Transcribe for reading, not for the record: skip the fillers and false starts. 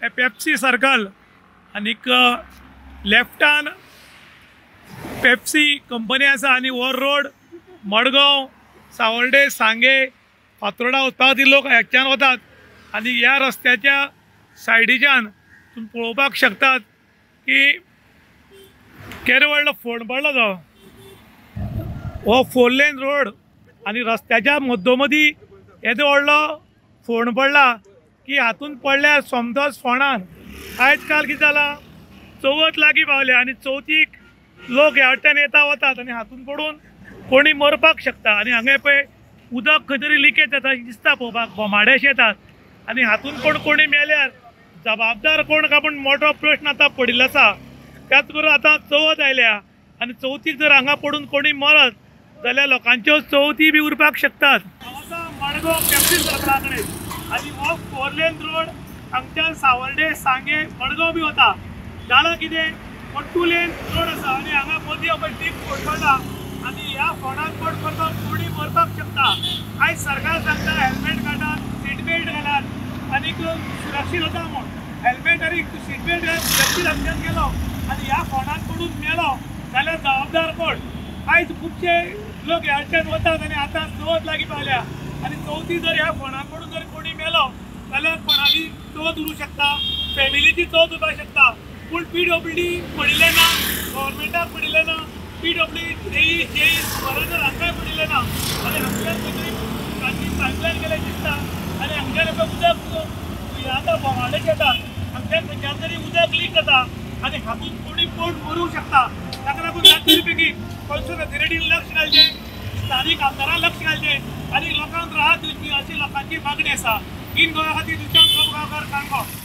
Pepsi circle आनीक लेफ्टान Pepsi company आसा आनी हो रोड मडगांव सावर्डे सांगे फातोर्डा वचपा खातीर लोक हाच्यान वतात आनी ह्या रस्त्याच्या सायडीच्यान तुम्ही पळोवपाक शकतात की केदो व्हडलो फोंड पडलो तो हो 4 लेन रोड आनी रस्त्याच्या मध्योमदी येदो व्हडलो फोंड पडला की हातून पडल्यार समजोच फोंडान आयज काल कितें जालां चवथ लागीं पावले आनी चवथीक लोक ह्या वाटेन येता वतात आनी हातून पडून कोणी मरपाक शकता आनी हांगा पळय उदक खंय तरी लिकेज जाता दिसता पळोवपाक बोमाडेशे येतात आनी हातून कोणी मेल्यार जबाबदार कोण काय पूण मोठो प्रश्न आतां पडिल्लो आसा। त्याच बरोबर आतां चवथ आयल्या आनी चवथीक जर हांगा पडून कोणी मरत जाल्यार लोकांच्यो चवथी बी उरपाक शकतात। मडगांव पेप्सी सर्कला कडेन आनी हो 4 लेन रोड हांगच्यान सावर्डे सांगे मडगांव बी वता जाल्यार कितें हो 2 लेन रोड आसा आनी हांगा मदीं हो डीप फोंड पडला आनी ह्या फोंडाक पड करता कोणी मरपाक शकता। आयज सरकार सांगता हेल्मेट घालात सीट बेल्ट घालात आनीक सुरक्षीत वता म्हूण हेल्मेट आनी सीट बेल्ट घालून सुरक्षीत हांगच्यान गेलो आनी ह्या फोंडाक पडून मेलो जाल्यार जबाबदार कोण। आयज खुबशे लोक ह्या वटेन वतात आनी आतां चवथ लागीं पावल्या आनी चवथी जर ह्या फोंडाक पडून जर कोणी मेलो जाल्यार कोणाली चवथ उरूंक शकता फॅमिलीची चवथ उरपाक शकता। पूण PWD पडिल्लें ना गव्हर्मेंटाक पडिल्लें ना PWD जेई सुपरवायझर हांकांय पडिल्लें ना आनी हांगच्यान खंय पायपलायन गेले दिसता आनी हांगच्यान उदक आतां बोमाडेचे येतात हांगच्यान खंयच्यान तरी उदक लीक जाता आनी हातून कोणी कोण मरूंक शकता। ताका लागून रातची पैकी कन्सर्न अथॉरिटीन लक्ष घालचें स्थानीक आमदारान लक्ष घालचें आनी लोकांक राहत दिवची अशी लोकांची मागणी आसा। इन गोवा खातीर दुशांत गांवकर काणकोण।